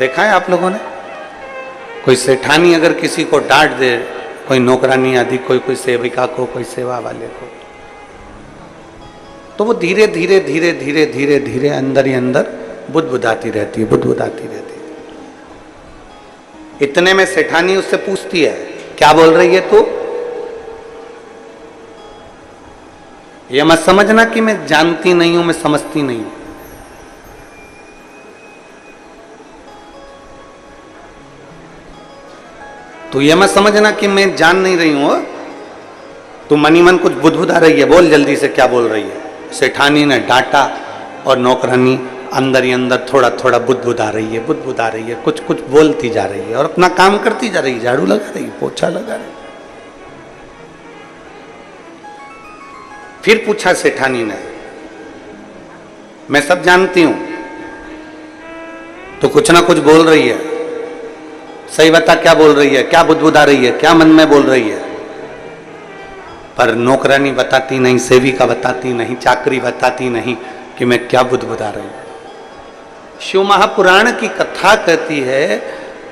देखा है आप लोगों ने? कोई सेठानी अगर किसी को डांट दे, कोई नौकरानी आदि, कोई सेविका को, कोई सेवा वाले को, तो वो धीरे धीरे धीरे धीरे धीरे धीरे अंदर ही अंदर बुदबुदाती रहती है, बुदबुदाती रहती है। इतने में सेठानी उससे पूछती है, क्या बोल रही है तू? ये मत समझना कि मैं जानती नहीं हूं, मैं समझती नहीं हूं। तो ये मत समझना कि मैं जान नहीं रही हूं, तू मनी मन कुछ बुदबुदा रही है, बोल जल्दी से क्या बोल रही है। सेठानी ने डांटा और नौकरानी अंदर ही अंदर थोड़ा थोड़ा बुदबुदा रही है, बुदबुदा रही है, कुछ कुछ बोलती जा रही है और अपना काम करती जा रही है, झाड़ू लगा रही है, पोछा लगा रही है। फिर पूछा सेठानी ने, मैं सब जानती हूं, तो कुछ ना कुछ बोल रही है, सही बता क्या बोल रही है, क्या बुदबुदा रही है, क्या मन में बोल रही है? पर नौकरानी बताती नहीं, सेविका बताती नहीं, चाकरी बताती नहीं कि मैं क्या बुदबुदा रही हूं। शिव महापुराण की कथा कहती है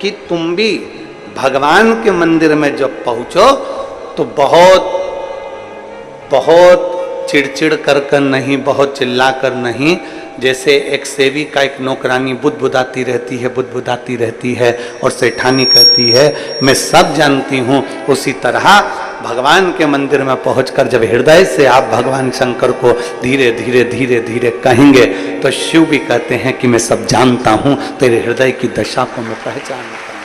कि तुम भी भगवान के मंदिर में जब पहुंचो तो बहुत बहुत चिड़चिड़ कर नहीं, बहुत चिल्ला कर नहीं, जैसे एक सेविका एक नौकरानी बुदबुदाती रहती है, बुदबुदाती रहती है और सेठानी कहती है मैं सब जानती हूँ, उसी तरह भगवान के मंदिर में पहुंचकर जब हृदय से आप भगवान शंकर को धीरे धीरे धीरे धीरे कहेंगे तो शिव भी कहते हैं कि मैं सब जानता हूँ, तेरे हृदय की दशा को मैं पहचानता हूँ,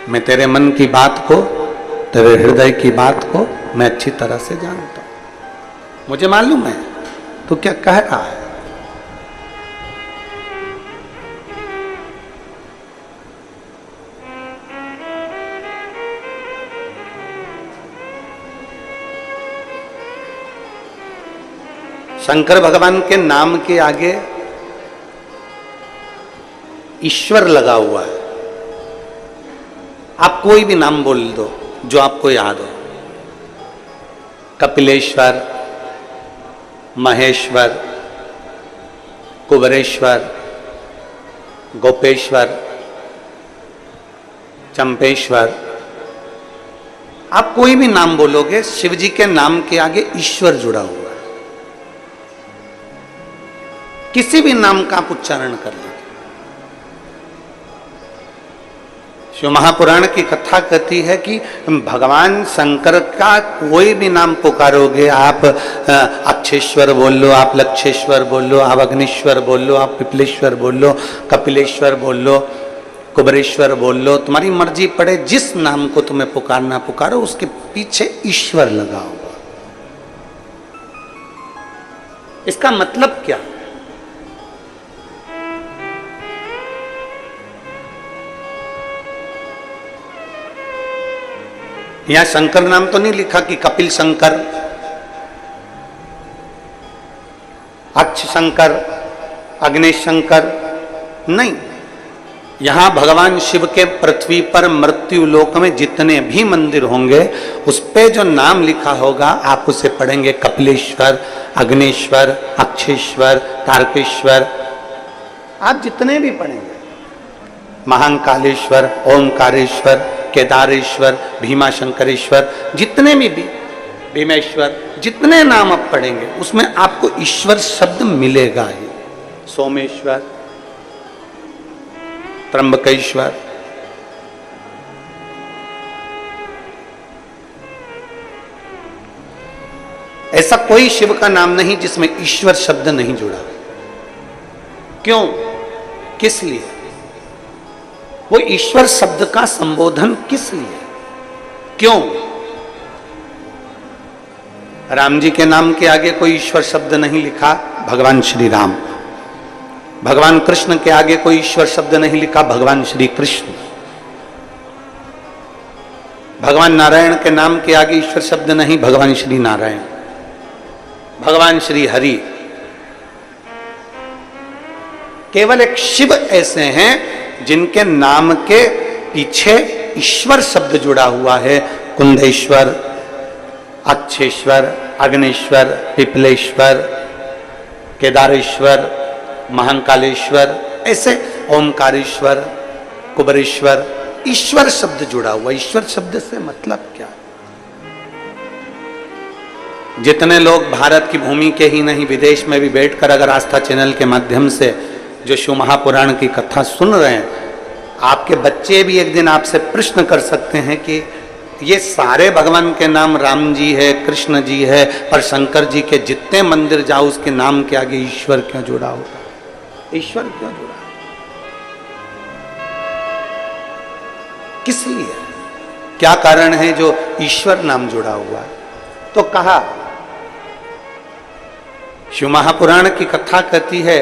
मैं तेरे मन की बात को, तेरे हृदय की बात को मैं अच्छी तरह से जानता हूं, मुझे मालूम है तू क्या कह रहा है। शंकर भगवान के नाम के आगे ईश्वर लगा हुआ है। आप कोई भी नाम बोल दो जो आपको याद हो, कपिलेश्वर, महेश्वर, कुबरेश्वर, गोपेश्वर, चंपेश्वर, आप कोई भी नाम बोलोगे, शिव जी के नाम के आगे ईश्वर जुड़ा हुआ है। किसी भी नाम का आप उच्चारण कर लीजिए। शिव महापुराण की कथा कहती है कि भगवान शंकर का कोई भी नाम पुकारोगे, आप अक्षेश्वर बोल लो, आप लक्षेश्वर बोल लो, आप अग्निश्वर बोल लो, आप पिपलेश्वर बोल लो, कपिलेश्वर बोल लो, कुबरेश्वर बोल लो, तुम्हारी मर्जी पड़े, जिस नाम को तुम्हें पुकारना पुकारो, उसके पीछे ईश्वर लगा होगा। इसका मतलब क्या? यहां शंकर नाम तो नहीं लिखा कि कपिल शंकर, अक्ष शंकर, अग्नेश शंकर, नहीं। यहां भगवान शिव के पृथ्वी पर मृत्यु लोक में जितने भी मंदिर होंगे उस पे जो नाम लिखा होगा आप उसे पढ़ेंगे कपिलेश्वर, अग्नेश्वर, अक्षेश्वर, तारकेश्वर, आप जितने भी पढ़ेंगे, महाकालेश्वर, ओंकारेश्वर, केदारेश्वर, भीमाशंकरेश्वर, जितने भी भीमेश्वर, जितने नाम आप पढ़ेंगे उसमें आपको ईश्वर शब्द मिलेगा ही। सोमेश्वर, त्र्यंबकेश्वर, ऐसा कोई शिव का नाम नहीं जिसमें ईश्वर शब्द नहीं जुड़ा। क्यों? किस लिए? वो ईश्वर शब्द का संबोधन किस लिए? क्यों? राम जी के नाम के आगे कोई ईश्वर शब्द नहीं लिखा, भगवान श्री राम। भगवान कृष्ण के आगे कोई ईश्वर शब्द नहीं लिखा, भगवान श्री कृष्ण। भगवान नारायण के नाम के आगे ईश्वर शब्द नहीं, भगवान श्री नारायण। भगवान श्री हरि। केवल एक शिव ऐसे हैं जिनके नाम के पीछे ईश्वर शब्द जुड़ा हुआ है। कुंदेश्वर, अक्षेश्वर, अग्नेश्वर, पिपलेश्वर, केदारेश्वर, महाकालेश्वर, ऐसे ओमकारेश्वर, कुबरेश्वर, ईश्वर शब्द जुड़ा हुआ। ईश्वर शब्द से मतलब क्या? जितने लोग भारत की भूमि के ही नहीं विदेश में भी बैठकर अगर आस्था चैनल के माध्यम से जो शिव महापुराण की कथा सुन रहे हैं, आपके बच्चे भी एक दिन आपसे प्रश्न कर सकते हैं कि ये सारे भगवान के नाम राम जी है, कृष्ण जी है, पर शंकर जी के जितने मंदिर जाओ उसके नाम के आगे ईश्वर क्यों जुड़ा होगा? ईश्वर क्यों जुड़ा? किस लिए? क्या कारण है जो ईश्वर नाम जुड़ा हुआ है? तो कहा, शिव महापुराण की कथा कहती है,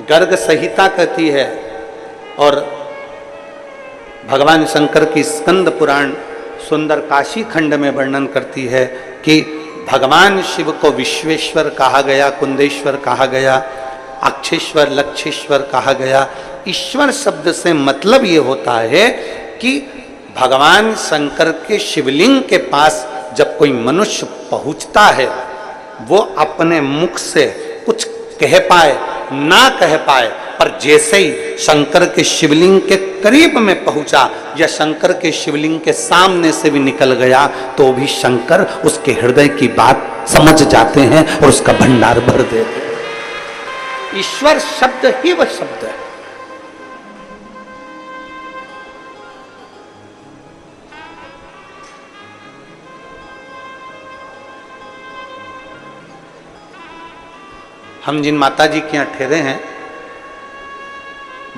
गर्ग संहिता कहती है, और भगवान शंकर की स्कंद पुराण सुंदर काशी खंड में वर्णन करती है कि भगवान शिव को विश्वेश्वर कहा गया, कुंदेश्वर कहा गया, अक्षेश्वर, लक्षेश्वर कहा गया। ईश्वर शब्द से मतलब ये होता है कि भगवान शंकर के शिवलिंग के पास जब कोई मनुष्य पहुंचता है, वो अपने मुख से कुछ कह पाए ना कह पाए, पर जैसे ही शंकर के शिवलिंग के करीब में पहुंचा या शंकर के शिवलिंग के सामने से भी निकल गया, तो भी शंकर उसके हृदय की बात समझ जाते हैं और उसका भंडार भर देते हैं। ईश्वर शब्द ही वह शब्द है। हम जिन माता जी के यहाँ ठहरे हैं,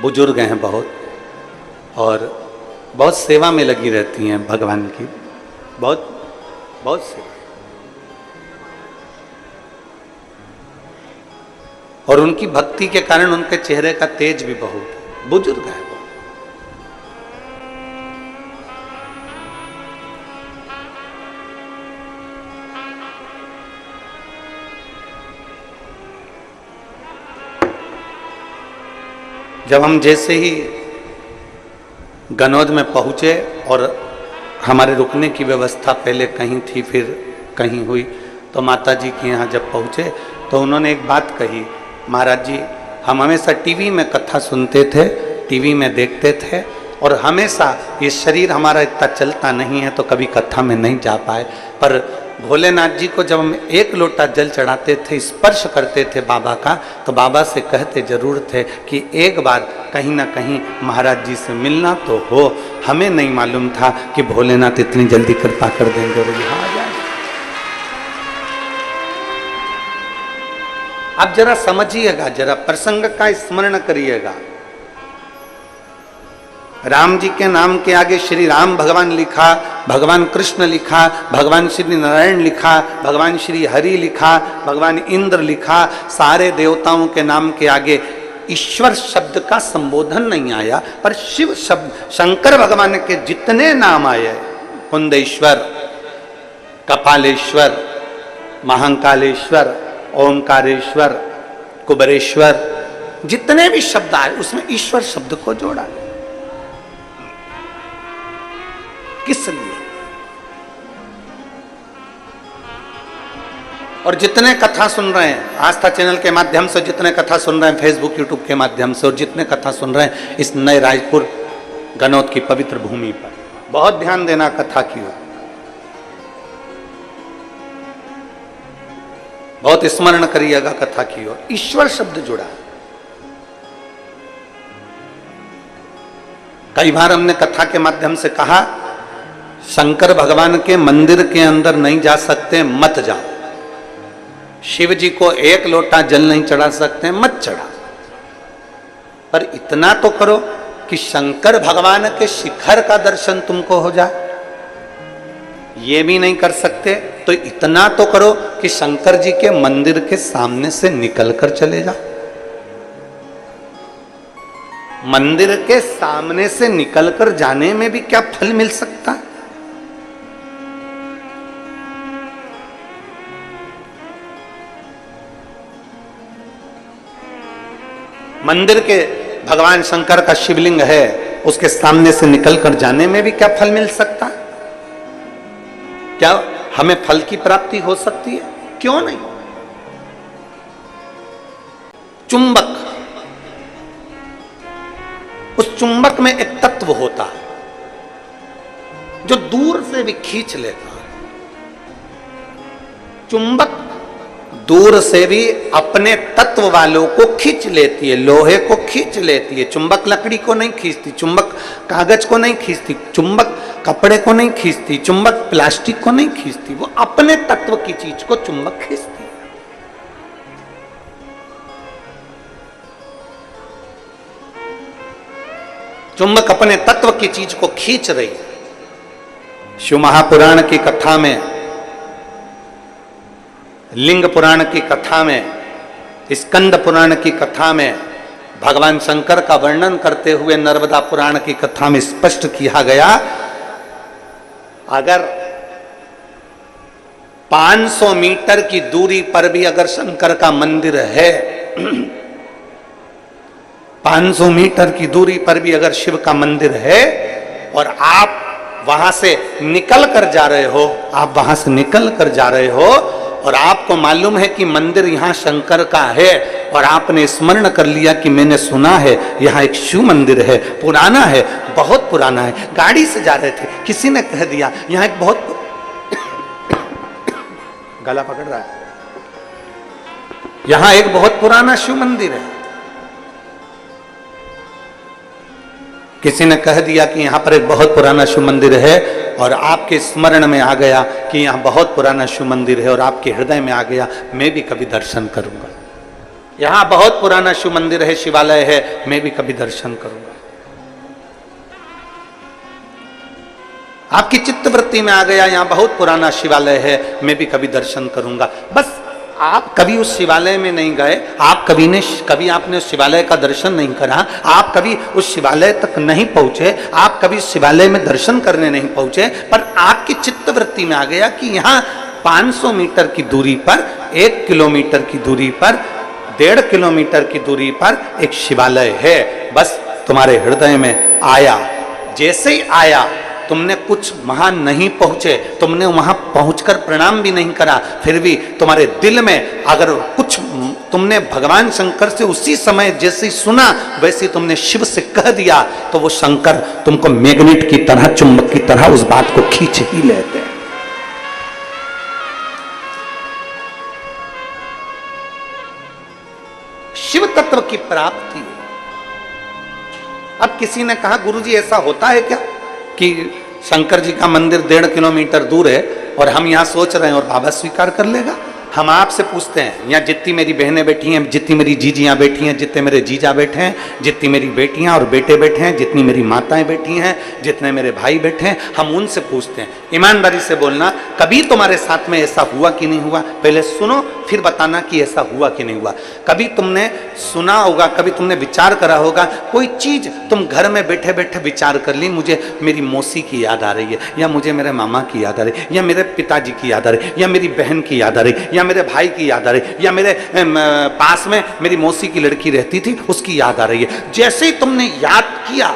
बुजुर्ग हैं बहुत, और बहुत सेवा में लगी रहती हैं भगवान की, बहुत बहुत सेवा, और उनकी भक्ति के कारण उनके चेहरे का तेज भी बहुत है। बुजुर्ग है वो। जब हम जैसे ही गनौद में पहुंचे और हमारे रुकने की व्यवस्था पहले कहीं थी फिर कहीं हुई, तो माता जी के यहाँ जब पहुंचे तो उन्होंने एक बात कही, महाराज जी हम हमेशा टीवी में कथा सुनते थे, टीवी में देखते थे, और हमेशा ये शरीर हमारा इतना चलता नहीं है तो कभी कथा में नहीं जा पाए, पर भोलेनाथ जी को जब हम एक लोटा जल चढ़ाते थे, स्पर्श करते थे बाबा का, तो बाबा से कहते जरूर थे कि एक बार कहीं ना कहीं महाराज जी से मिलना तो हो। हमें नहीं मालूम था कि भोलेनाथ इतनी जल्दी कृपा कर देंगे और यहाँ आ जाए। आप जरा समझिएगा, जरा प्रसंग का स्मरण करिएगा। राम जी के नाम के आगे श्री राम भगवान लिखा, भगवान कृष्ण लिखा, भगवान श्री नारायण लिखा, भगवान श्री हरि लिखा, भगवान इंद्र लिखा, सारे देवताओं के नाम के आगे ईश्वर शब्द का संबोधन नहीं आया, पर शिव शब्द, शंकर भगवान के जितने नाम आए, कुंदेश्वर, कपालेश्वर, महाकालेश्वर, ओमकारेश्वर, कुबरेश्वर, जितने भी शब्द आए उसमें ईश्वर शब्द को जोड़ा। किस लिए? और जितने कथा सुन रहे हैं आस्था चैनल के माध्यम से, जितने कथा सुन रहे हैं फेसबुक यूट्यूब के माध्यम से, और जितने कथा सुन रहे हैं इस नए रायपुर गनौद की पवित्र भूमि पर, बहुत ध्यान देना कथा की ओर, बहुत स्मरण करिएगा कथा की ओर। ईश्वर शब्द जुड़ा। कई बार हमने कथा के माध्यम से कहा, शंकर भगवान के मंदिर के अंदर नहीं जा सकते, मत जाओ। शिव जी को एक लोटा जल नहीं चढ़ा सकते, मत चढ़ा। पर इतना तो करो कि शंकर भगवान के शिखर का दर्शन तुमको हो जाए। ये भी नहीं कर सकते तो इतना तो करो कि शंकर जी के मंदिर के सामने से निकल कर चले जाओ। मंदिर के सामने से निकलकर जाने में भी क्या फल मिल सकता है? मंदिर के भगवान शंकर का शिवलिंग है, उसके सामने से निकलकर जाने में भी क्या फल मिल सकता है? क्या हमें फल की प्राप्ति हो सकती है? क्यों नहीं? चुंबक चुंबक में एक तत्व होता है जो दूर से भी खींच लेता है। चुंबक दूर से भी अपने तत्व वालों को खींच लेती है, लोहे को खींच लेती है। चुंबक लकड़ी को नहीं खींचती, चुंबक कागज को नहीं खींचती, चुंबक कपड़े को नहीं खींचती, चुंबक प्लास्टिक को नहीं खींचती, वो अपने तत्व की चीज को चुंबक खींचती है। चुंबक अपने तत्व की चीज को खींच रही है। शिव महापुराण की कथा में, लिंग पुराण की कथा में, स्कंद पुराण की कथा में भगवान शंकर का वर्णन करते हुए नर्मदा पुराण की कथा में स्पष्ट किया गया, अगर 500 मीटर की दूरी पर भी अगर शंकर का मंदिर है 500 मीटर की दूरी पर भी अगर शिव का मंदिर है और आप वहां से निकल कर जा रहे हो, आप वहां से निकल कर जा रहे हो और आपको मालूम है कि मंदिर यहां शंकर का है और आपने स्मरण कर लिया कि मैंने सुना है यहां एक शिव मंदिर है, पुराना है, बहुत पुराना है। गाड़ी से जा रहे थे, किसी ने कह दिया यहां एक बहुत गला पकड़ रहा है, यहां एक बहुत पुराना शिव मंदिर है। किसी ने कह दिया कि यहां पर एक बहुत पुराना शिव मंदिर है और आपके स्मरण में आ गया कि यहां बहुत पुराना शिव मंदिर है और आपके हृदय में आ गया मैं भी कभी दर्शन करूंगा, यहां बहुत पुराना शिव मंदिर है, शिवालय है, मैं भी कभी दर्शन करूंगा। आपकी चित्तवृत्ति में आ गया यहां बहुत पुराना शिवालय है, मैं भी कभी दर्शन करूंगा। बस आप कभी उस शिवालय में नहीं गए, आप कभी आपने उस शिवालय का दर्शन नहीं करा, आप कभी उस शिवालय तक नहीं पहुंचे, आप कभी उस शिवालय में दर्शन करने नहीं पहुंचे, पर आपकी चित्तवृत्ति में आ गया कि यहाँ 500 मीटर की दूरी पर, 1 किलोमीटर की दूरी पर, 1.5 किलोमीटर की दूरी पर एक शिवालय है। बस तुम्हारे हृदय में आया, जैसे ही आया तुमने कुछ वहां नहीं पहुंचे, तुमने वहां पहुंचकर प्रणाम भी नहीं करा, फिर भी तुम्हारे दिल में अगर कुछ तुमने भगवान शंकर से उसी समय जैसे ही सुना वैसे ही तुमने शिव से कह दिया, तो वो शंकर तुमको मैग्नेट की तरह, चुंबक की तरह उस बात को खींच ही लेते हैं। शिव तत्व की प्राप्ति। अब किसी ने कहा गुरुजी ऐसा होता है क्या कि शंकर जी का मंदिर 1.5 किलोमीटर दूर है और हम यहाँ सोच रहे हैं और बाबा स्वीकार कर लेगा? हम आपसे पूछते हैं, यहाँ जितनी मेरी बहनें बैठी हैं, जितनी मेरी जीजियाँ बैठी हैं, जितने मेरे जीजा बैठे हैं, जितनी मेरी बेटियाँ और बेटे बैठे हैं, जितनी मेरी माताएं बैठी हैं, जितने मेरे भाई बैठे हैं, हम उनसे पूछते हैं, ईमानदारी से बोलना, कभी तुम्हारे साथ में ऐसा हुआ कि नहीं हुआ? पहले सुनो फिर बताना कि ऐसा हुआ कि नहीं हुआ। कभी तुमने सुना होगा, कभी तुमने विचार करा होगा, कोई चीज तुम घर में बैठे बैठे विचार कर ली, मुझे मेरी मौसी की याद आ रही है, या मुझे मेरे मामा की याद आ रही है, या मेरे पिताजी की याद आ रही है, या मेरी बहन की याद आ रही है, या मेरे भाई की याद आ रही है, या मेरे पास में मेरी मौसी की लड़की रहती थी उसकी याद आ रही है। जैसे ही तुमने याद किया,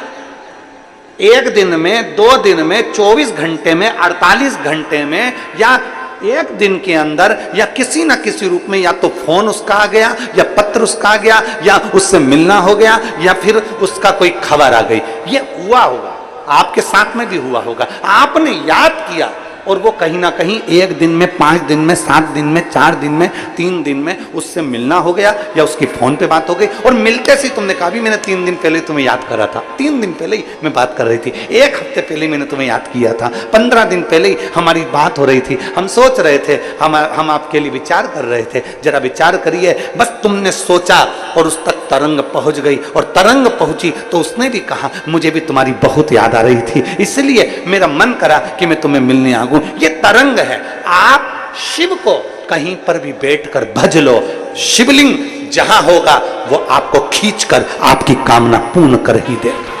1 दिन में, 2 दिन में, 24 घंटे में, 48 घंटे में, या 1 दिन के अंदर, या किसी ना किसी रूप में, या तो फोन उसका आ गया, या पत्र उसका आ गया, या उससे मिलना हो गया, या फिर उसका कोई खबर आ गई, ये हुआ होगा, आपके साथ में भी हुआ होगा। आपने याद किया और वो कहीं ना कहीं 1 दिन में, 5 दिन में, 7 दिन में, 4 दिन में, 3 दिन में उससे मिलना हो गया, या उसकी फोन पे बात हो गई, और मिलते से तुमने कहा भी मैंने 3 दिन पहले तुम्हें याद करा था, 3 दिन पहले ही मैं बात कर रही थी, 1 हफ्ते पहले मैंने तुम्हें याद किया था, 15 दिन पहले ही हमारी बात हो रही थी, हम सोच रहे थे, हम आपके लिए विचार कर रहे थे, जरा विचार करिए। बस तुमने सोचा और उस तक तरंग पहुंच गई, और तरंग पहुंची तो उसने भी कहा मुझे भी तुम्हारी बहुत याद आ रही थी, इसलिए मेरा मन करा कि मैं तुम्हें मिलने आ गऊं। ये तरंग है। आप शिव को कहीं पर भी बैठकर भज लो, शिवलिंग जहां होगा वो आपको खींचकर आपकी कामना पूर्ण कर ही देगा,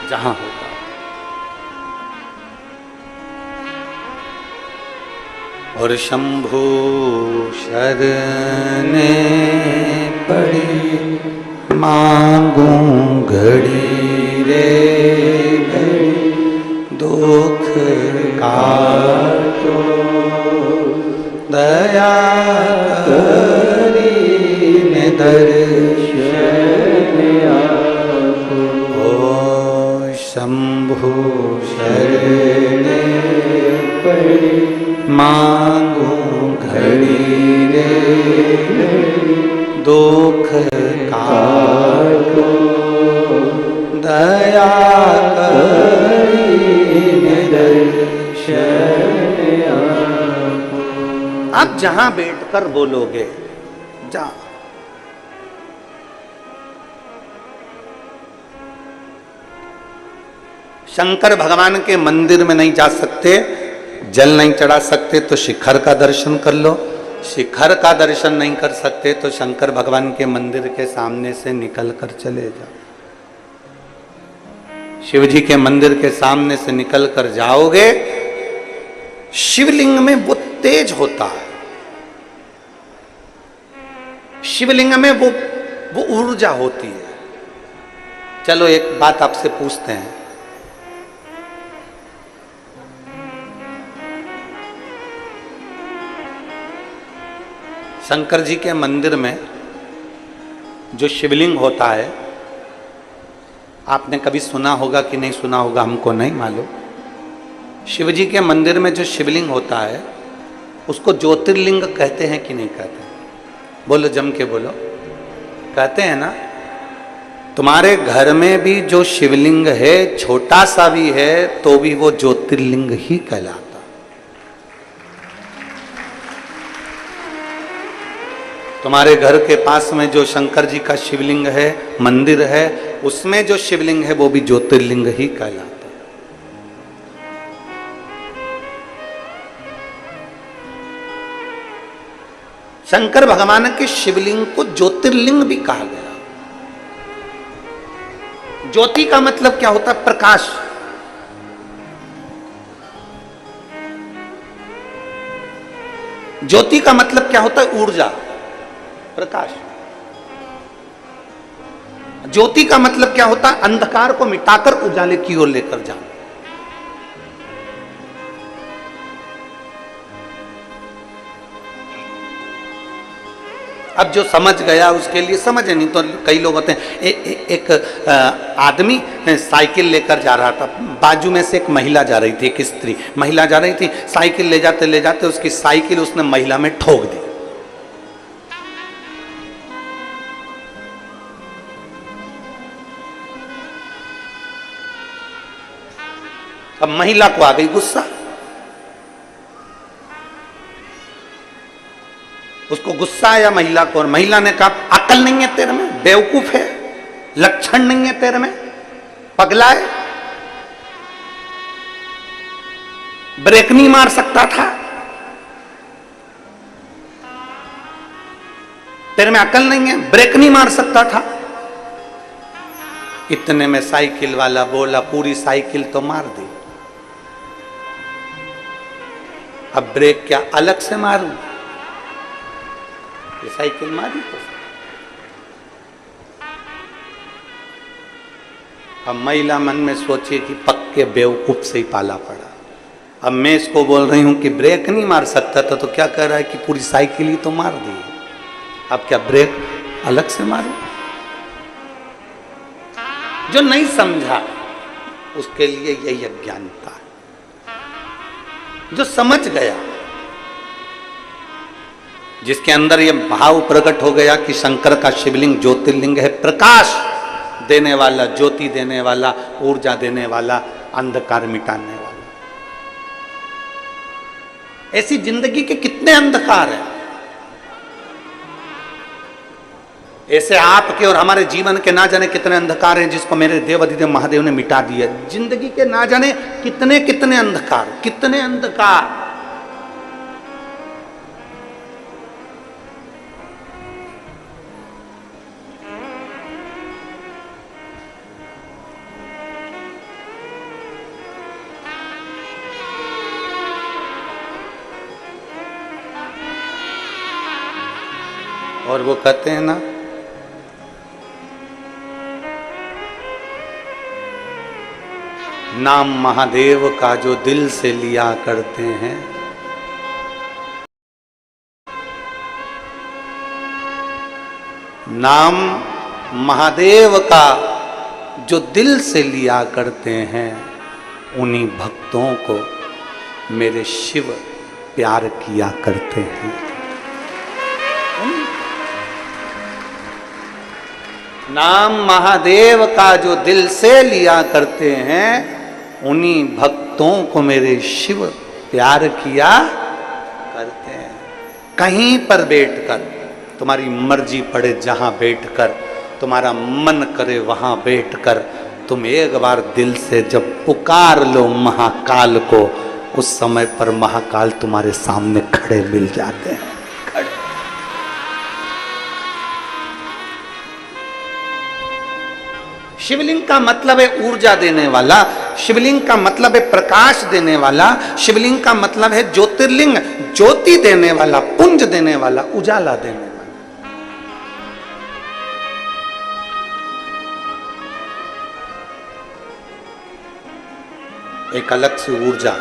जहां होगा। और शंभु शरणे पड़ी मांगूं घड़ी रे घड़ी, दुख काटो दया करी ने दर्शन दुख काटो दया आप जहां बैठकर बोलोगे जा। शंकर भगवान के मंदिर में नहीं जा सकते, जल नहीं चढ़ा सकते तो शिखर का दर्शन कर लो। शिखर का दर्शन नहीं कर सकते तो शंकर भगवान के मंदिर के सामने से निकल कर चले जाओ। शिव जी के मंदिर के सामने से निकल कर जाओगे, शिवलिंग में वो तेज होता है, शिवलिंग में वो ऊर्जा होती है। चलो एक बात आपसे पूछते हैं, शंकर जी के मंदिर में जो शिवलिंग होता है, आपने कभी सुना होगा कि नहीं सुना होगा हमको नहीं मालूम। शिव जी के मंदिर में जो शिवलिंग होता है उसको ज्योतिर्लिंग कहते हैं कि नहीं कहते? बोलो, जम के बोलो। कहते हैं ना? तुम्हारे घर में भी जो शिवलिंग है, छोटा सा भी है तो भी वो ज्योतिर्लिंग ही कहलाता। तुम्हारे घर के पास में जो शंकर जी का शिवलिंग है, मंदिर है, उसमें जो शिवलिंग है वो भी ज्योतिर्लिंग ही कहलाता। शंकर भगवान के शिवलिंग को ज्योतिर्लिंग भी कहा गया। ज्योति का मतलब क्या होता है? प्रकाश। ज्योति का मतलब क्या होता है? ऊर्जा, प्रकाश। ज्योति का मतलब क्या होता है? अंधकार को मिटाकर उजाले की ओर लेकर जाना। अब जो समझ गया उसके लिए समझ, नहीं तो कई लोग होते हैं। एक आदमी साइकिल लेकर जा रहा था, बाजू में से एक महिला जा रही थी, एक स्त्री महिला जा रही थी। साइकिल ले जाते उसकी साइकिल उसने महिला में ठोक दी। अब महिला को आ गई गुस्सा, उसको गुस्सा आया महिला को, और महिला ने कहा अकल नहीं है तेरे में, बेवकूफ है, लक्षण नहीं है तेरे में, पगला है, ब्रेक नहीं मार सकता था, तेरे में अकल नहीं है, ब्रेक नहीं मार सकता था। इतने में साइकिल वाला बोला पूरी साइकिल तो मार दी, अब ब्रेक क्या अलग से मारूं? ये साइकिल मारी तो। अब महिला मन में सोचे कि पक्के बेवकूफ से ही पाला पड़ा। अब मैं इसको बोल रही हूं कि ब्रेक नहीं मार सकता था, तो क्या कह रहा है कि पूरी साइकिल ही तो मार दी, अब क्या ब्रेक अलग से मारूं? जो नहीं समझा उसके लिए यही अज्ञानता है। जो समझ गया, जिसके अंदर यह भाव प्रकट हो गया कि शंकर का शिवलिंग ज्योतिर्लिंग है, प्रकाश देने वाला, ज्योति देने वाला, ऊर्जा देने वाला, अंधकार मिटाने वाला। ऐसी जिंदगी के कितने अंधकार हैं, ऐसे आपके और हमारे जीवन के ना जाने कितने अंधकार हैं, जिसको मेरे देव अधिदेव महादेव ने मिटा दिया। जिंदगी के ना जाने कितने कितने अंधकार, कितने अंधकार। और वो कहते हैं ना, नाम महादेव का जो दिल से लिया करते हैं, नाम महादेव का जो दिल से लिया करते हैं, उन्हीं भक्तों को मेरे शिव प्यार किया करते हैं। नाम महादेव का जो दिल से लिया करते हैं, उन्हीं भक्तों को मेरे शिव प्यार किया करते हैं। कहीं पर बैठकर, तुम्हारी मर्जी पड़े जहां बैठकर, तुम्हारा मन करे वहां बैठकर, तुम एक बार दिल से जब पुकार लो महाकाल को, उस समय पर महाकाल तुम्हारे सामने खड़े मिल जाते हैं। खड़े। शिवलिंग का मतलब है ऊर्जा देने वाला, शिवलिंग का मतलब है प्रकाश देने वाला, शिवलिंग का मतलब है ज्योतिर्लिंग, ज्योति देने वाला, पुंज देने वाला, उजाला देने वाला। एक अलग से ऊर्जा,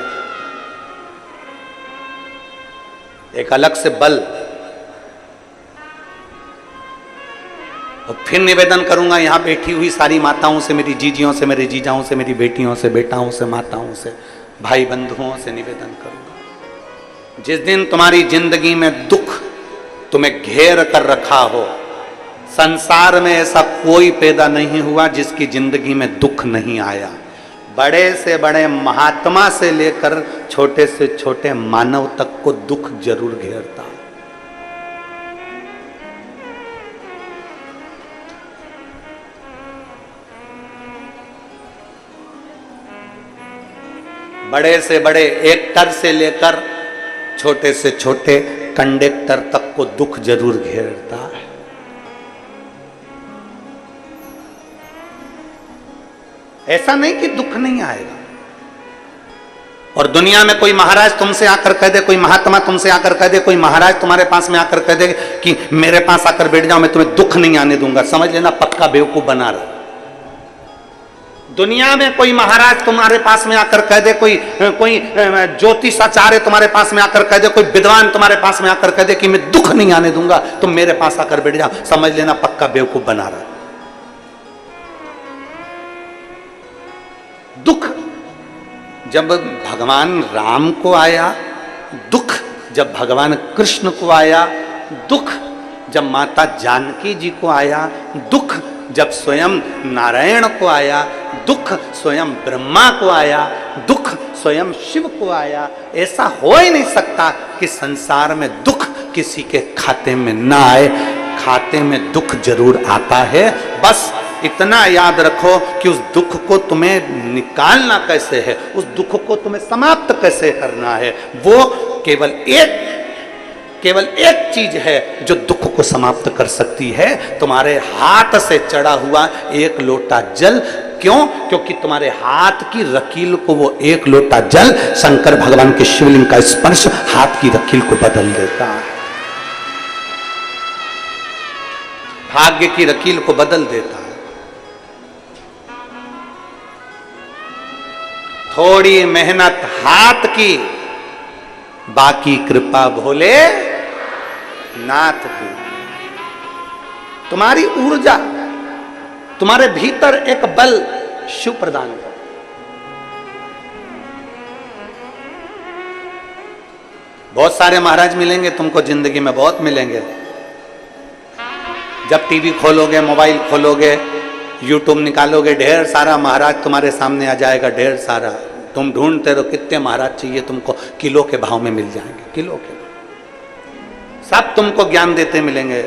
एक अलग से बल। और फिर निवेदन करूंगा यहां बैठी हुई सारी माताओं से, मेरी जीजियों से, मेरे जीजाओं से, मेरी बेटियों से, बेटाओं से, माताओं से, भाई बंधुओं से निवेदन करूंगा, जिस दिन तुम्हारी जिंदगी में दुख तुम्हें घेर कर रखा हो, संसार में ऐसा कोई पैदा नहीं हुआ जिसकी जिंदगी में दुख नहीं आया। बड़े से बड़े महात्मा से लेकर छोटे से छोटे मानव तक को दुख जरूर घेरता है। बड़े से बड़े एक्टर से लेकर छोटे से छोटे कंडक्टर तक को दुख जरूर घेरता है। ऐसा नहीं कि दुख नहीं आएगा। और दुनिया में कोई महाराज तुमसे आकर कह दे, कोई महात्मा तुमसे आकर कह दे, कोई महाराज तुम्हारे पास में आकर कह दे कि मेरे पास आकर बैठ जाओ, मैं तुम्हें दुख नहीं आने दूंगा, समझ लेना पक्का बेवकूफ बना रहा। दुनिया में कोई महाराज तुम्हारे पास में आकर कह दे, कोई ज्योतिषाचार्य तुम्हारे पास में आकर कह दे, कोई विद्वान तुम्हारे पास में आकर कह दे कि मैं दुख नहीं आने दूंगा, तुम मेरे पास आकर बैठ जाओ, समझ लेना पक्का बेवकूफ बना रहा। दुख जब भगवान राम को आया, दुख जब भगवान कृष्ण को आया, दुख जब माता जानकी जी को आया, दुख जब स्वयं नारायण को आया, दुख स्वयं ब्रह्मा को आया, दुख स्वयं शिव को आया। ऐसा हो ही नहीं सकता कि संसार में दुख किसी के खाते में ना आए। खाते में दुख जरूर आता है, बस इतना याद रखो कि उस दुख को तुम्हें निकालना कैसे है, उस दुख को तुम्हें समाप्त कैसे करना है, वो केवल एक चीज है जो दुख को समाप्त कर सकती है, तुम्हारे हाथ से चढ़ा हुआ एक लोटा जल। क्यों? क्योंकि तुम्हारे हाथ की रकील को वो एक लोटा जल, शंकर भगवान के शिवलिंग का स्पर्श हाथ की रकील को बदल देता है, भाग्य की रकील को बदल देता है। थोड़ी मेहनत हाथ की, बाकी कृपा भोले नाथ की। तुम्हारी ऊर्जा, तुम्हारे भीतर एक बल शिव प्रदान कर। बहुत सारे महाराज मिलेंगे तुमको जिंदगी में, बहुत मिलेंगे। जब टीवी खोलोगे, मोबाइल खोलोगे, यूट्यूब निकालोगे, ढेर सारा महाराज तुम्हारे सामने आ जाएगा, ढेर सारा। तुम ढूंढते रहो कितने महाराज चाहिए तुमको, किलो के भाव में मिल जाएंगे, किलो के। सब तुमको ज्ञान देते मिलेंगे।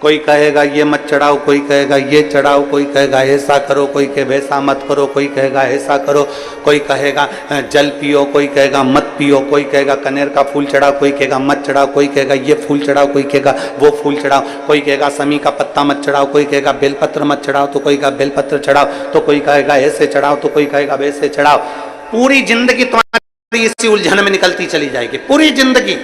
कोई कहेगा ये मत चढ़ाओ, कोई कहेगा ये चढ़ाओ, कोई कहेगा ऐसा करो, कोई कहे वैसा मत करो, कोई कहेगा ऐसा करो, कोई कहेगा जल पियो, कोई कहेगा मत पियो, कोई कहेगा कनेर का फूल चढ़ाओ, कोई कहेगा मत चढ़ाओ, कोई कहेगा ये फूल चढ़ाओ, कोई कहेगा वो फूल चढ़ाओ, कोई कहेगा समी का पत्ता मत चढ़ाओ, कोई कहेगा बेलपत्र मत चढ़ाओ, तो कोई कहेगा बेलपत्र चढ़ाओ, तो कोई कहेगा ऐसे चढ़ाओ, तो कोई कहेगा वैसे चढ़ाओ। पूरी जिंदगी तुम्हारी इसी उलझन में निकलती चली जाएगी। पूरी जिंदगी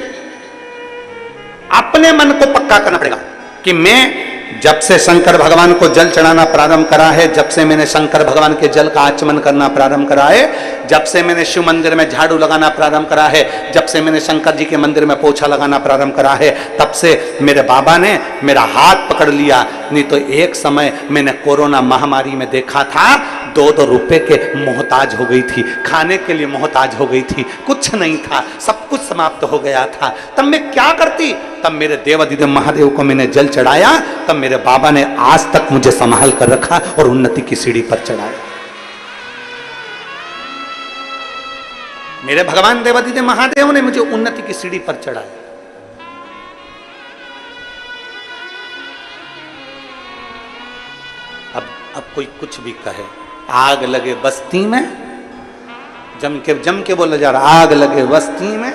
अपने मन को पक्का करना पड़ेगा कि मैं जब से शंकर भगवान को जल चढ़ाना प्रारंभ करा है, जब से मैंने शंकर भगवान के जल का आचमन करना प्रारंभ करा है, जब से मैंने शिव मंदिर में झाड़ू लगाना प्रारंभ करा है, जब से मैंने शंकर जी के मंदिर में पोछा लगाना प्रारंभ करा है, तब से मेरे बाबा ने मेरा हाथ पकड़ लिया। नहीं तो एक समय मैंने कोरोना महामारी में देखा था, 2-2 रुपए के मोहताज हो गई थी, खाने के लिए मोहताज हो गई थी, कुछ नहीं था, सब कुछ समाप्त हो गया था। तब मैं क्या करती? तब मेरे देवाधिदेव महादेव को मैंने जल चढ़ाया, तब मेरे बाबा ने आज तक मुझे संभाल कर रखा और उन्नति की सीढ़ी पर चढ़ाया। मेरे भगवान देवाधिदेव महादेव ने मुझे उन्नति की सीढ़ी पर चढ़ाया। अब कोई कुछ भी कहे, आग लगे बस्ती में, जम के बोला जा रहा, आग लगे बस्ती में,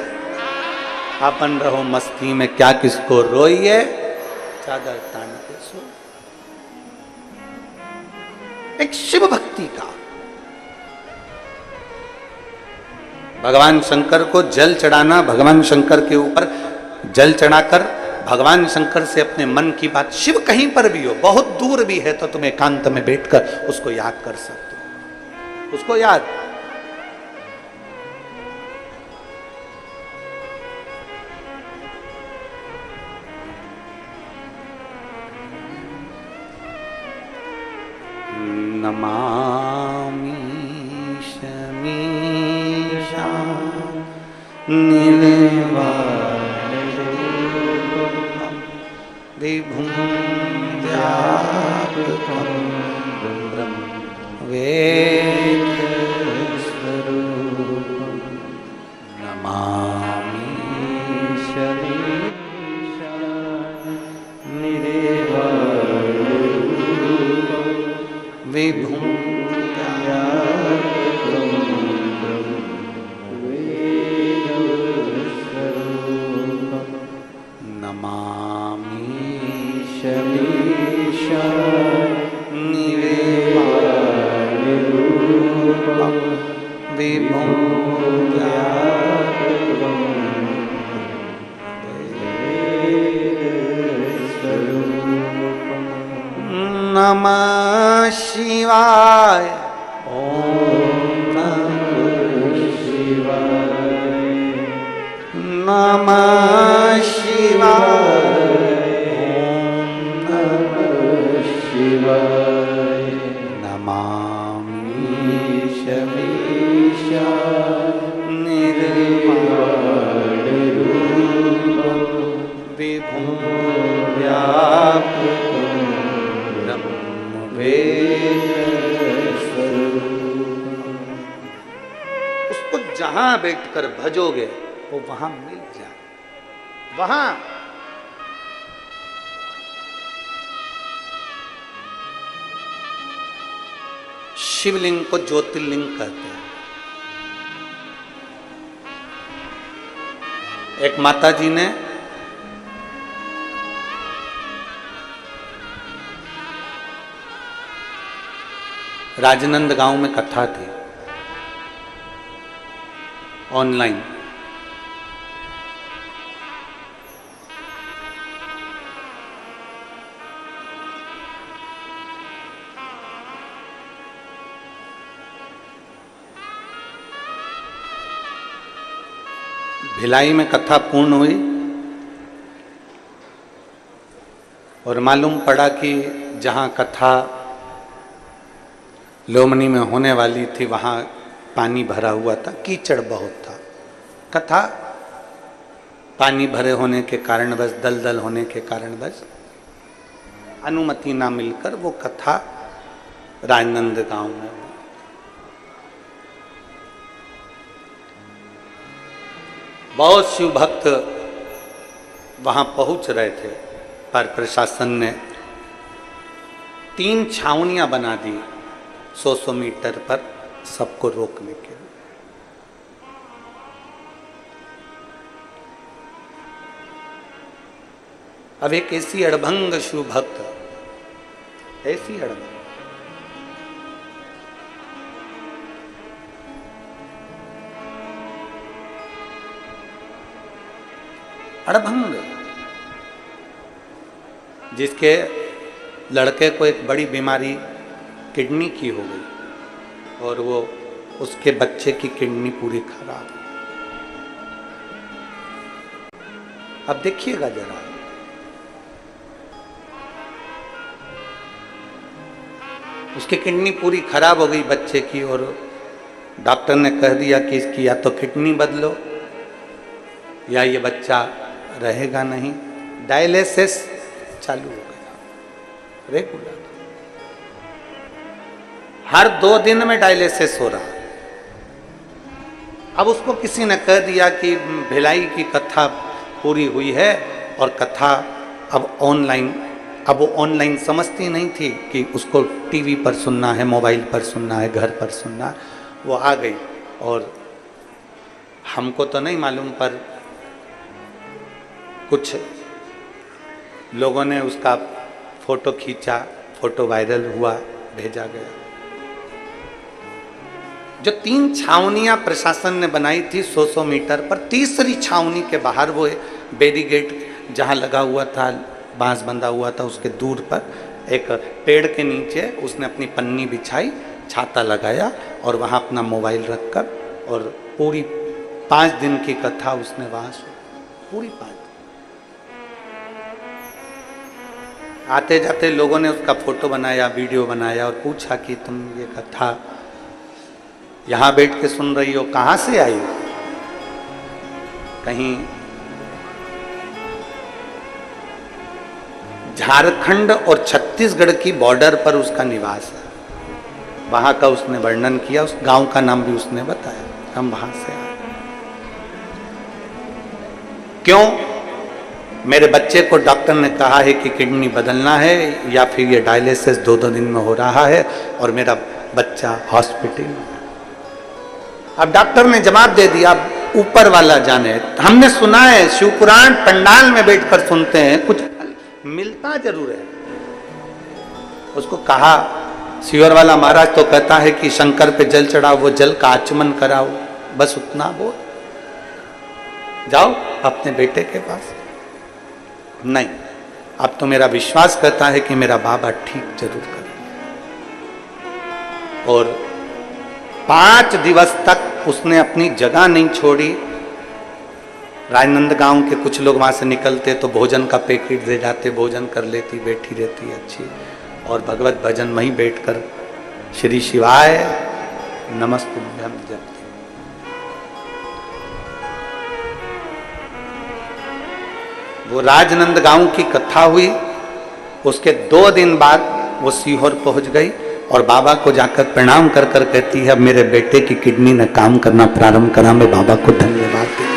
अपन रहो मस्ती में, क्या किसको रोइए, चादर तान के सो। एक शिव भक्ति का, भगवान शंकर को जल चढ़ाना, भगवान शंकर के ऊपर जल चढ़ाकर भगवान शंकर से अपने मन की बात, शिव कहीं पर भी हो, बहुत दूर भी है तो तुम एकांत में बैठकर उसको याद कर सकते हो, उसको याद। नमामि शमीशा विभुं व्यापकं ब्रह्म वेदस्वरूपं नमामि शमीशा निरेवारूपं विभुं व्यापकं ब्रह्म वेदस्वरूपं नमामि शमीशा निरेवारूपं विभुं व्यापकं वेदस्वरूपं नमः शिवाय। ओम नमः शिवाय। नमः शिवाय। शिवाय। नमामि शमीशा निर्वाणरूपं विभुं व्यापकं ब्रह्म वेदस्वरूपं। उसको जहां बैठकर भजोगे वो वहां मिल जाए, वहां शिवलिंग को ज्योतिर्लिंग कहते हैं। एक माता जी ने राजनंद गांव में कथा थी ऑनलाइन, भिलाई में कथा पूर्ण हुई और मालूम पड़ा कि जहाँ कथा लोमनी में होने वाली थी वहाँ पानी भरा हुआ था, कीचड़ बहुत था। कथा पानी भरे होने के कारणवश, दलदल होने के कारणवश अनुमति ना मिलकर वो कथा राजनंद गांव में हुई। बहुत शिव भक्त वहां पहुंच रहे थे, पर प्रशासन ने 3 छावनियां बना दी 100-100 मीटर पर सबको रोकने के लिए। अब एक ऐसी अड़भंग शिव भक्त, ऐसी अड़भंग, अड़भंग, जिसके लड़के को एक बड़ी बीमारी किडनी की हो गई और वो उसके बच्चे की किडनी पूरी खराब। अब देखिएगा जरा, उसकी किडनी पूरी खराब हो गई बच्चे की, और डॉक्टर ने कह दिया कि इसकी या तो किडनी बदलो या ये बच्चा रहेगा नहीं। डायलिसिस चालू हो गया रेगुलर, हर 2 दिन में डायलिसिस हो रहा। अब उसको किसी ने कह दिया कि भिलाई की कथा पूरी हुई है और कथा अब ऑनलाइन। अब वो ऑनलाइन समझती नहीं थी कि उसको टीवी पर सुनना है, मोबाइल पर सुनना है, घर पर सुनना है। वो आ गई और हमको तो नहीं मालूम, पर कुछ लोगों ने उसका फोटो खींचा, फोटो वायरल हुआ, भेजा गया। जो 3 छावनियां प्रशासन ने बनाई थी 100-100 मीटर पर, तीसरी छावनी के बाहर वो बैरिकेड जहां लगा हुआ था, बांस बंधा हुआ था, उसके दूर पर एक पेड़ के नीचे उसने अपनी पन्नी बिछाई, छाता लगाया और वहां अपना मोबाइल रखकर, और पूरी 5 दिन की कथा उसने वहां सुनी, पूरी 5 दिन। आते जाते लोगों ने उसका फोटो बनाया, वीडियो बनाया और पूछा कि तुम ये कथा यहां बैठ के सुन रही हो, कहां से आई हो? कहीं झारखंड और छत्तीसगढ़ की बॉर्डर पर उसका निवास है। वहां का उसने वर्णन किया, उस गांव का नाम भी उसने बताया, हम वहां से आए। क्यों? मेरे बच्चे को डॉक्टर ने कहा है कि किडनी बदलना है या फिर ये डायलिसिस 2-2 दिन में हो रहा है और मेरा बच्चा हॉस्पिटल में। अब डॉक्टर ने जवाब दे दिया, ऊपर वाला जाने। हमने सुना है, शिवपुराण पंडाल में बैठकर सुनते हैं, कुछ मिलता जरूर है। उसको कहा शिवर वाला महाराज तो कहता है कि शंकर पे जल चढ़ाओ, वो जल का आचमन कराओ, बस उतना बोल, जाओ अपने बेटे के पास। नहीं, अब तो मेरा विश्वास करता है कि मेरा बाबा ठीक जरूर करेगा। और 5 दिवस तक उसने अपनी जगह नहीं छोड़ी। राजनांदगांव के कुछ लोग वहां से निकलते तो भोजन का पैकेट दे जाते, भोजन कर लेती, बैठी रहती अच्छी, और भगवत भजन वहीं बैठकर श्री शिवाय नमस्तुभ्यम जपती। वो राजनांदगांव की कथा हुई, उसके 2 दिन बाद वो सीहोर पहुंच गई और बाबा को जाकर प्रणाम कर कर कहती है, अब मेरे बेटे की किडनी ने काम करना प्रारंभ करा, मैं बाबा को धन्यवाद देने,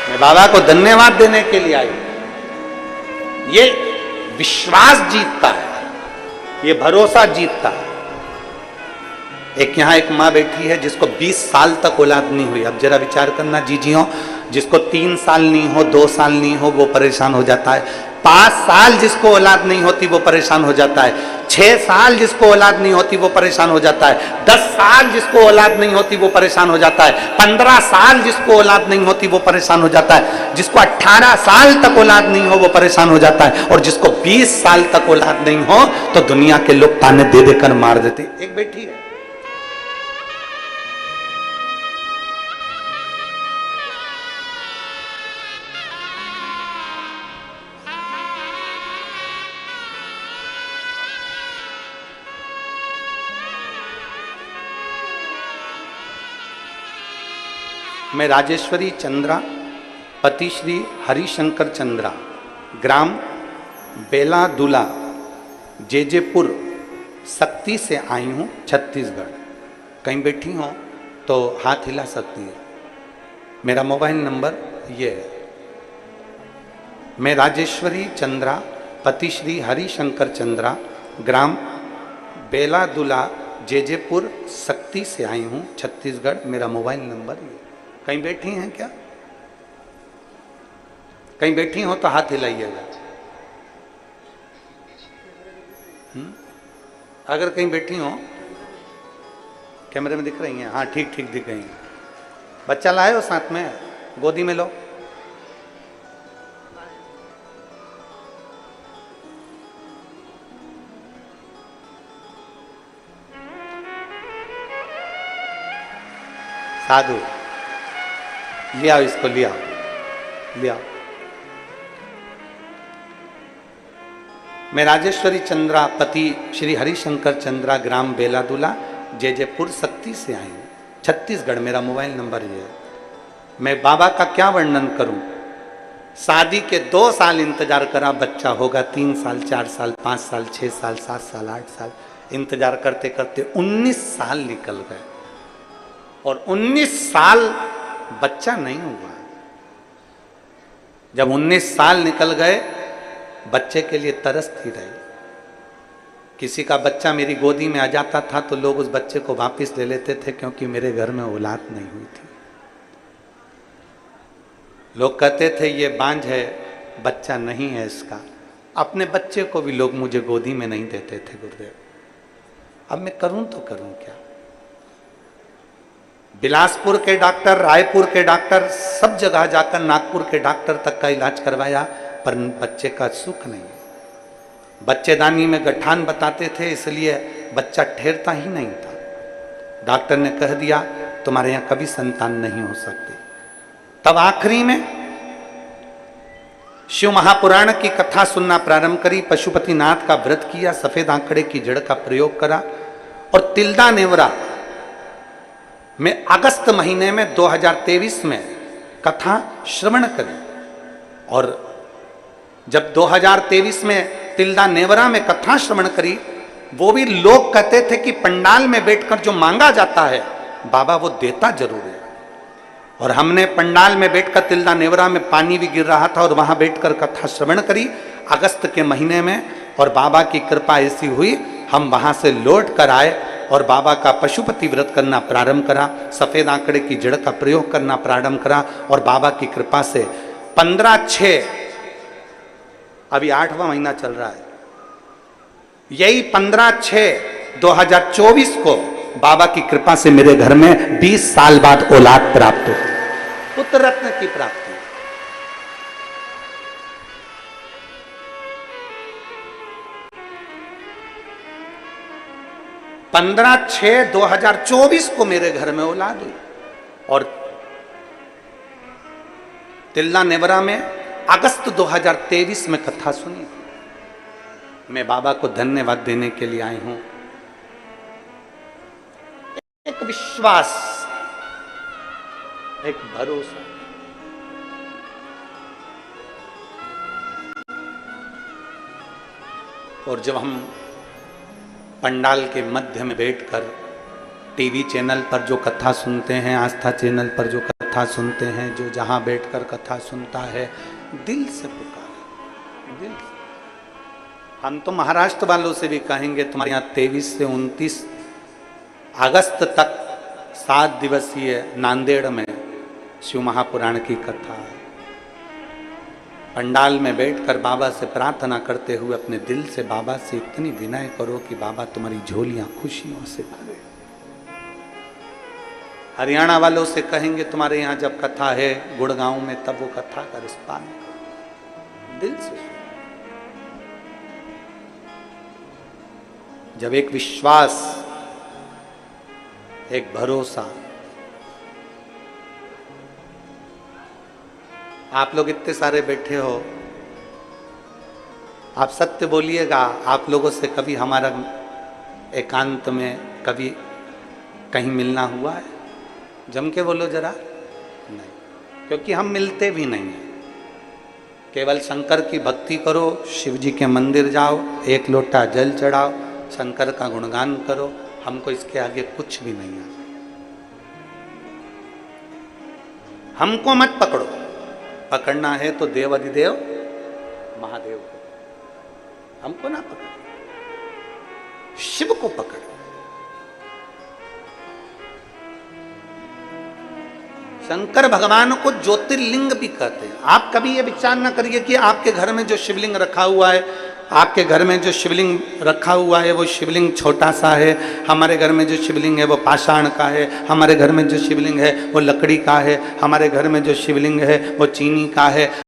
मैं बाबा को धन्यवाद देने के लिए आई। ये विश्वास जीतता है, ये भरोसा जीतता है। एक यहाँ एक माँ बैठी है जिसको 20 साल तक औलाद नहीं हुई। अब जरा विचार करना जीजियों, जिसको 3 साल नहीं हो, 2 साल नहीं हो, वो परेशान हो जाता है। 5 साल जिसको औलाद नहीं होती वो परेशान हो जाता है। 6 साल जिसको औलाद नहीं होती वो परेशान हो जाता है। 10 साल जिसको औलाद नहीं होती वो परेशान हो जाता है। 15 साल जिसको औलाद नहीं होती वो परेशान हो जाता है। जिसको 18 साल तक औलाद नहीं हो वो परेशान हो जाता है। और जिसको 20 साल तक औलाद नहीं हो तो दुनिया के लोग ताने दे देकर मार देते। एक बेटी है, मैं राजेश्वरी चंद्रा, पति श्री हरिशंकर चंद्रा, ग्राम बेलादुला, जेजेपुर, सक्ती से आई हूँ, छत्तीसगढ़। कहीं बैठी हो तो हाथ हिला सकती है। मेरा मोबाइल नंबर ये है। मैं राजेश्वरी चंद्रा, पति श्री हरिशंकर चंद्रा, ग्राम बेलादुला, जेजेपुर, सक्ती से आई हूँ, छत्तीसगढ़। मेरा मोबाइल नंबर ये। कहीं बैठी हैं क्या? कहीं बैठी हो तो हाथ हिलाइएगा। अगर कहीं बैठी हो, कैमरे में दिख रही हैं? हाँ, ठीक ठीक दिख रही हैं। बच्चा लाए हो साथ में? गोदी में लो। साधु, ले आओ इसको, ले आओ, ले आओ। मैं राजेश्वरी चंद्रा पति श्री हरिशंकर चंद्रा ग्राम बेलादुला जयपुर शक्ति से आई हूँ, छत्तीसगढ़। मेरा मोबाइल नंबर ये है। मैं बाबा का क्या वर्णन करूं। शादी के 2 साल इंतजार करा, बच्चा होगा 3 साल 4 साल 5 साल 6 साल 7 साल 8 साल इंतजार करते करते 19 साल निकल गए और 19 साल बच्चा नहीं हुआ। जब 19 साल निकल गए, बच्चे के लिए तरसती रही। किसी का बच्चा मेरी गोदी में आ जाता था तो लोग उस बच्चे को वापस ले लेते थे, क्योंकि मेरे घर में औलाद नहीं हुई थी। लोग कहते थे ये बांझ है, बच्चा नहीं है इसका। अपने बच्चे को भी लोग मुझे गोदी में नहीं देते थे गुरुदेव। अब मैं करूं तो करूं क्या। बिलासपुर के डॉक्टर, रायपुर के डॉक्टर, सब जगह जाकर नागपुर के डॉक्टर तक का इलाज करवाया, पर बच्चे का सुख नहीं। बच्चेदानी में गठान बताते थे, इसलिए बच्चा ठहरता ही नहीं था। डॉक्टर ने कह दिया तुम्हारे यहां कभी संतान नहीं हो सकती। तब आखिरी में शिव महापुराण की कथा सुनना प्रारंभ करी, पशुपतिनाथ का व्रत किया, सफेद आंकड़े की जड़ का प्रयोग करा और तिल्दा नेवरा में अगस्त महीने में 2023 में कथा श्रवण करी। और जब 2023 में तिल्दा नेवरा में कथा श्रवण करी, वो भी लोग कहते थे कि पंडाल में बैठकर जो मांगा जाता है बाबा वो देता जरूर है। और हमने पंडाल में बैठकर तिल्दा नेवरा में पानी भी गिर रहा था और वहां बैठकर कथा श्रवण करी अगस्त के महीने में, और बाबा की कृपा ऐसी हुई हम वहां से लौट कर आए और बाबा का पशुपति व्रत करना प्रारंभ करा, सफेद आंकड़े की जड़ का प्रयोग करना प्रारंभ करा और बाबा की कृपा से 15/6, अभी 8वां महीना चल रहा है, यही 15/6/2024 को बाबा की कृपा से मेरे घर में 20 साल बाद औलाद प्राप्त हो, पुत्र रत्न की प्राप्ति। 15/6/2024 को मेरे घर में औलाद हुई और तिल्दा नेवरा में अगस्त 2023 में कथा सुनी। मैं बाबा को धन्यवाद देने के लिए आई हूं। एक विश्वास, एक भरोसा, और जब हम पंडाल के मध्य में बैठकर टीवी चैनल पर जो कथा सुनते हैं, आस्था चैनल पर जो कथा सुनते हैं, जो जहां बैठकर कथा सुनता है, दिल से पुकारे, दिल से। हम तो महाराष्ट्र वालों से भी कहेंगे तुम्हारे यहाँ 23 से 29 अगस्त तक 7 दिवसीय नांदेड़ में शिव महापुराण की कथा है। पंडाल में बैठकर बाबा से प्रार्थना करते हुए अपने दिल से बाबा से इतनी विनय करो कि बाबा तुम्हारी झोलियां खुशियों से भरे। हरियाणा वालों से कहेंगे तुम्हारे यहाँ जब कथा है गुड़गांव में, तब वो कथा का रिस्पान करो, दिल से। जब एक विश्वास, एक भरोसा, आप लोग इतने सारे बैठे हो, आप सत्य बोलिएगा, आप लोगों से कभी हमारा एकांत में कभी कहीं मिलना हुआ है? जम के बोलो जरा। नहीं, क्योंकि हम मिलते भी नहीं हैं। केवल शंकर की भक्ति करो, शिव जी के मंदिर जाओ, एक लोटा जल चढ़ाओ, शंकर का गुणगान करो, हमको इसके आगे कुछ भी नहीं आता। हमको मत पकड़ो, पकड़ना है तो देव अधिदेव महादेव को, हमको ना पकड़ो, शिव को पकड़ो। शंकर भगवान को ज्योतिर्लिंग भी कहते हैं। आप कभी ये विचार ना करिए कि आपके घर में जो शिवलिंग रखा हुआ है, आपके घर में जो शिवलिंग रखा हुआ है वो शिवलिंग छोटा सा है, हमारे घर में जो शिवलिंग है वो पाषाण का है, हमारे घर में जो शिवलिंग है वो लकड़ी का है, हमारे घर में जो शिवलिंग है वो चीनी का है।